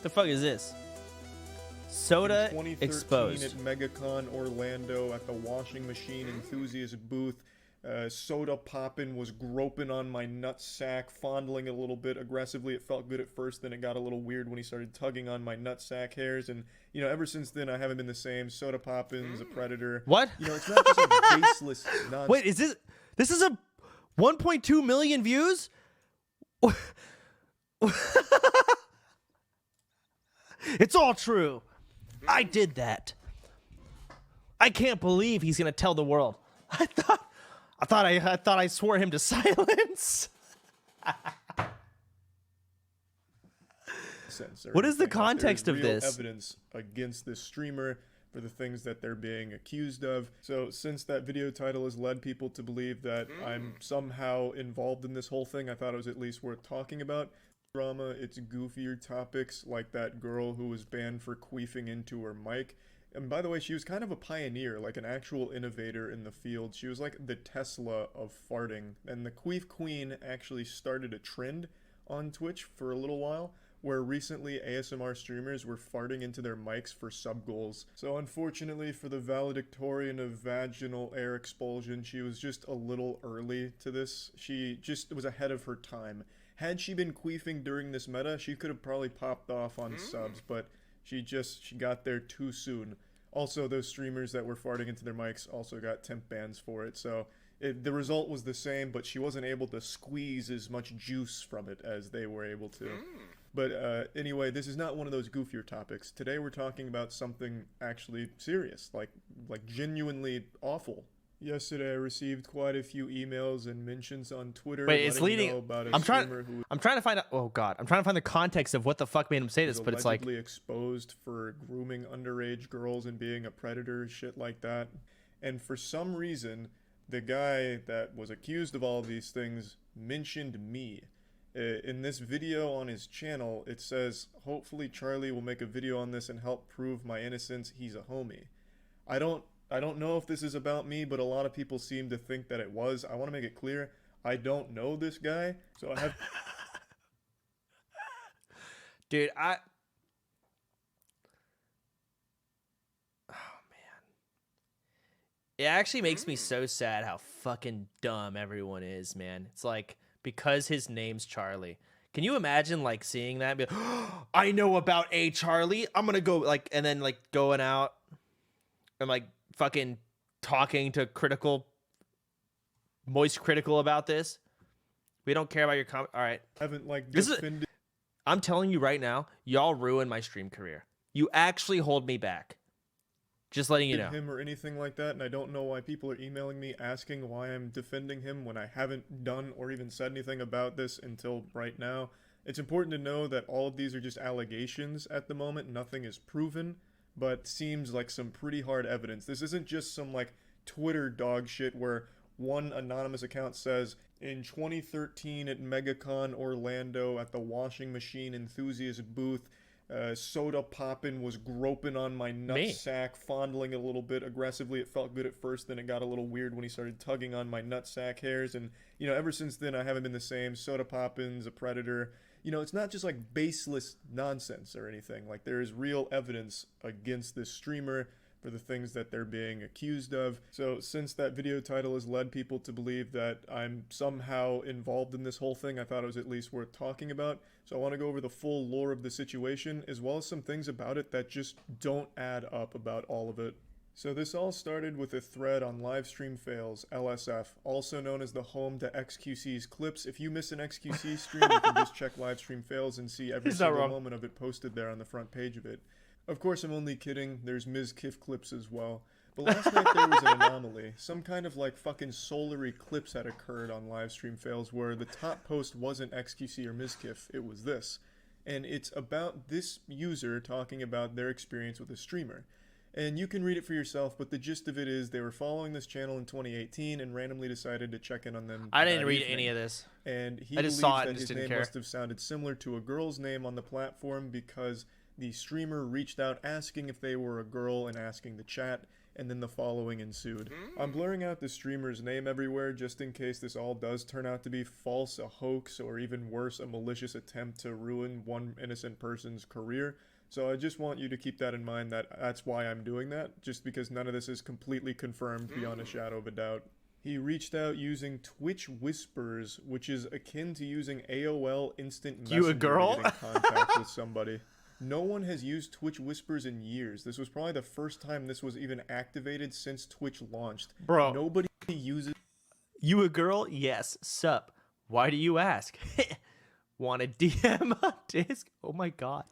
The fuck is this? Soda in 2013 exposed. at MegaCon Orlando at the washing machine enthusiast booth. Sodapoppin was groping on my nutsack, fondling it a little bit aggressively. It felt good at first, then it got a little weird when he started tugging on my nutsack hairs. And, you know, ever since then, I haven't been the same. Sodapoppin's a predator. What? You know, it's not just a baseless nonsense. Wait, is this is a 1.2 million views? It's all true. I did that. I can't believe he's gonna tell the world. I thought I swore him to silence. What is the context of this? Evidence against this streamer for the things that they're being accused of. So since that video title has led people to believe that I'm somehow involved in this whole thing, I thought it was at least worth talking about. Drama, it's goofier topics like that girl who was banned for queefing into her mic. And by the way, she was kind of a pioneer, like an actual innovator in the field. She was like the Tesla of farting. And the Queef Queen actually started a trend on Twitch for a little while, where recently ASMR streamers were farting into their mics for sub goals. So unfortunately for the valedictorian of vaginal air expulsion, she was just a little early to this. She just was ahead of her time. Had she been queefing during this meta, she could have probably popped off on subs, but she got there too soon. Also, those streamers that were farting into their mics also got temp bans for it, so the result was the same, but she wasn't able to squeeze as much juice from it as they were able to. But anyway, this is not one of those goofier topics. Today we're talking about something actually serious, like genuinely awful. Yesterday I received quite a few emails and mentions on Twitter. Wait, it's leading. About I'm trying to find out. Oh God, I'm trying to find the context of what the fuck made him say this. But it's like allegedly exposed for grooming underage girls and being a predator, shit like that. And for some reason, the guy that was accused of all of these things mentioned me. In this video on his channel, it says, "Hopefully Charlie will make a video on this and help prove my innocence. He's a homie." I don't know if this is about me, but a lot of people seem to think that it was. I want to make it clear, I don't know this guy, so I have... Dude, oh man. It actually makes me so sad how fucking dumb everyone is, man. It's like, because his name's Charlie. Can you imagine, like, seeing that and be like, oh, I know about a Charlie, I'm gonna go, like, and then, like, going out and, like, fucking talking to moistcr1tikal about this. We don't care about your comment. All right. Haven't, like, defended. I'm telling you right now, y'all ruined my stream career. You actually hold me back. Just letting you know. Him or anything like that, and I don't know why people are emailing me asking why I'm defending him when I haven't done or even said anything about this until right now. It's important to know that all of these are just allegations at the moment. Nothing is proven, but seems like some pretty hard evidence. This isn't just some, like, Twitter dog shit where one anonymous account says, in 2013 at MegaCon Orlando at the washing machine enthusiast booth, Sodapoppin was groping on my nutsack, fondling it a little bit aggressively. It felt good at first, then it got a little weird when he started tugging on my nutsack hairs. And, you know, ever since then, I haven't been the same. Sodapoppin's a predator. You know, it's not just like baseless nonsense or anything. Like, there is real evidence against this streamer for the things that they're being accused of. So since that video title has led people to believe that I'm somehow involved in this whole thing, I thought it was at least worth talking about. So I want to go over the full lore of the situation, as well as some things about it that just don't add up about all of it. So this all started with a thread on Livestream Fails, LSF, also known as the home to XQC's clips. If you miss an XQC stream, you can just check Livestream Fails and see every single moment of it posted there on the front page of it. Of course, I'm only kidding. There's Ms. Kiff clips as well. But last night there was an anomaly. Some kind of, like, fucking solar eclipse had occurred on Livestream Fails where the top post wasn't XQC or Ms. Kiff, it was this. And it's about this user talking about their experience with a streamer. And you can read it for yourself, but the gist of it is they were following this channel in 2018 and randomly decided to check in on them. I didn't read any of this. And he I just believes saw it that and his just didn't name care. must have sounded similar to a girl's name on the platform because the streamer reached out asking if they were a girl and asking the chat. and then the following ensued. I'm blurring out the streamer's name everywhere just in case this all does turn out to be false, a hoax, or even worse, a malicious attempt to ruin one innocent person's career. So I just want you to keep that in mind, that that's why I'm doing that, just because none of this is completely confirmed beyond a shadow of a doubt. He reached out using Twitch Whispers, which is akin to using AOL Instant Messenger You a girl? to get in contact with somebody. No one has used Twitch Whispers in years. This was probably the first time this was even activated since Twitch launched. Bro. Nobody uses... You a girl? Yes. Sup? Why do you ask? Want a DM on disc? Oh my god.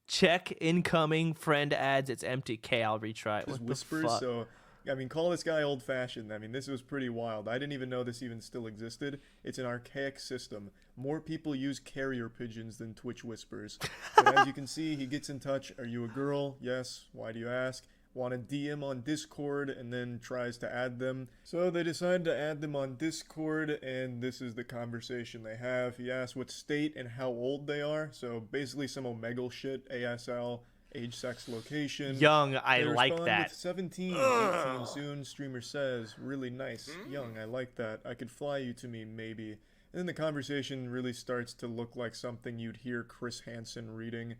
Check incoming friend ads. It's empty. Okay, I'll retry. What Whispers, the fuck? so... I mean, call this guy old-fashioned. I mean, this was pretty wild. I didn't even know this even still existed. It's an archaic system. More people use carrier pigeons than Twitch Whispers. But as you can see, he gets in touch. Are you a girl? Yes. Why do you ask? Want a DM on Discord, and then tries to add them. So they decide to add them on Discord, and this is the conversation they have. He asks what state and how old they are. So basically some Omegle shit, ASL, age, sex, location. Young, I They like respond that. with 17, 18 soon. Streamer says, really nice. Young, I like that. I could fly you to me, maybe. And then the conversation really starts to look like something you'd hear Chris Hansen reading.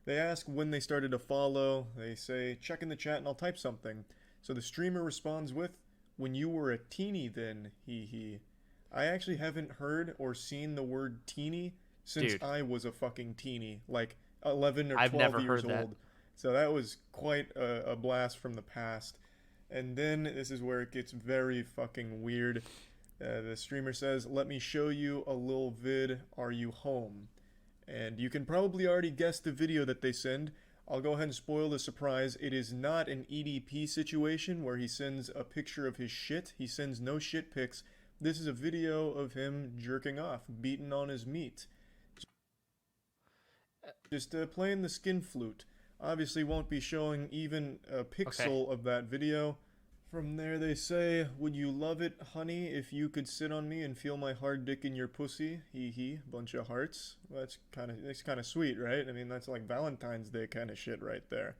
They ask when they started to follow. They say, check in the chat and I'll type something. So the streamer responds with, when you were a teeny then, hee hee. I actually haven't heard or seen the word teeny since Dude. I was a fucking teeny. Like 11 or 12 I've never years heard that. old. So that was quite a blast from the past. And then this is where it gets very fucking weird. The streamer says, let me show you a little vid. Are you home? And you can probably already guess the video that they send. I'll go ahead and spoil the surprise. It is not an EDP situation where he sends a picture of his shit. He sends no shit pics. This is a video of him jerking off, beating on his meat. Just playing the skin flute. Obviously won't be showing even a pixel of that video. From there they say, would you love it, honey, if you could sit on me and feel my hard dick in your pussy? Hee hee, bunch of hearts. Well, that's kind of sweet, right? I mean, that's like Valentine's Day kind of shit right there.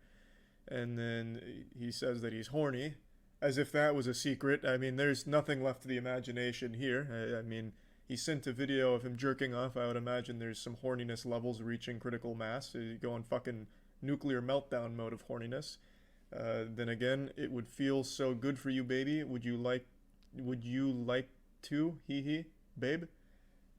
And then he says that he's horny, as if that was a secret. I mean, there's nothing left to the imagination here. I mean, he sent a video of him jerking off. I would imagine there's some horniness levels reaching critical mass. You go in fucking nuclear meltdown mode of horniness. Then again, it would feel so good for you, baby. Would you like to? Hee hee, babe.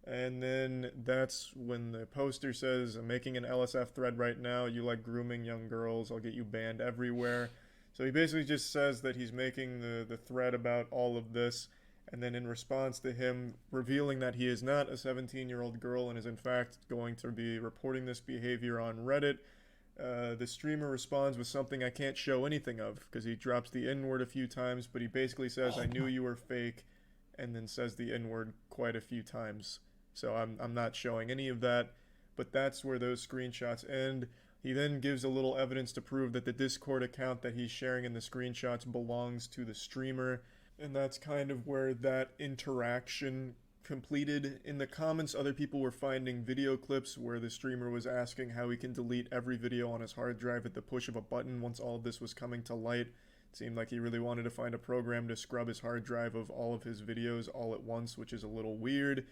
And then that's when the poster says, I'm making an LSF thread right now. You like grooming young girls. I'll get you banned everywhere. So he basically just says that he's making the thread about all of this. And then in response to him revealing that he is not a 17-year-old girl and is in fact going to be reporting this behavior on Reddit, the streamer responds with something I can't show anything of, because he drops the N-word a few times, but he basically says, I knew you were fake, and then says the N-word quite a few times. So I'm not showing any of that, but that's where those screenshots end. He then gives a little evidence to prove that the Discord account that he's sharing in the screenshots belongs to the streamer, and that's kind of where that interaction completed. In the comments, other people were finding video clips where the streamer was asking how he can delete every video on his hard drive at the push of a button once all of this was coming to light. It seemed like he really wanted to find a program to scrub his hard drive of all of his videos all at once, which is a little weird.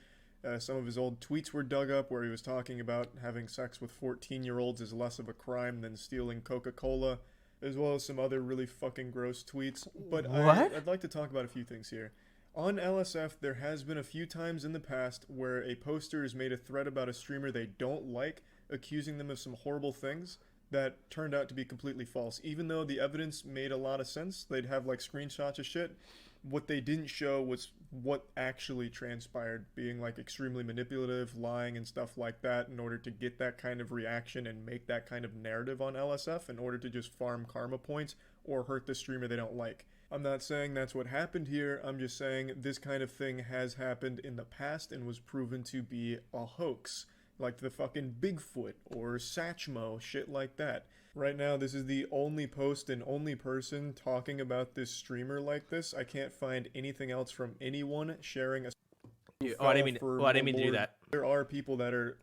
Some of his old tweets were dug up where he was talking about having sex with 14-year-olds is less of a crime than stealing Coca-Cola, as well as some other really fucking gross tweets. But I'd like to talk about a few things here. On LSF, there has been a few times in the past where a poster has made a thread about a streamer they don't like, accusing them of some horrible things that turned out to be completely false. Even though the evidence made a lot of sense, they'd have like screenshots of shit. What they didn't show was what actually transpired, being like extremely manipulative, lying and stuff like that in order to get that kind of reaction and make that kind of narrative on LSF in order to just farm karma points or hurt the streamer they don't like. I'm not saying that's what happened here, I'm just saying this kind of thing has happened in the past and was proven to be a hoax. Like the fucking Bigfoot or Satchmo, shit like that. Right now, this is the only post and only person talking about this streamer like this. I can't find anything else from anyone sharing a... I didn't mean to do that. There are people that are...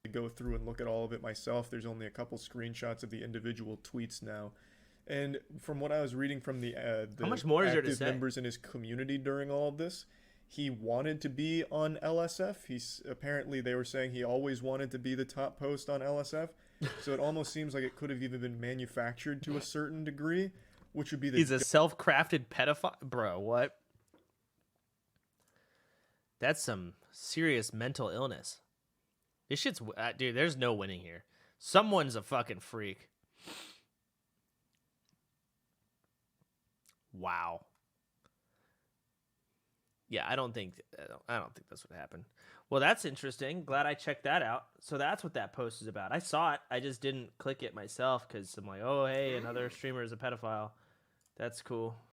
to go through and look at all of it myself. There's only a couple screenshots of the individual tweets now. And from what I was reading from How the much more is there to active say? members in his community during all of this, he wanted to be on LSF. He's apparently they were saying he always wanted to be the top post on LSF. So it almost seems like it could have even been manufactured to a certain degree, which would be the He's a self-crafted pedophile, bro. What? That's some serious mental illness. This shit's dude. There's no winning here. Someone's a fucking freak. Wow. Yeah, I don't think that's what happened. Well, that's interesting. Glad I checked that out. So that's what that post is about. I saw it. I just didn't click it myself because I'm like, oh, hey, another streamer is a pedophile. That's cool.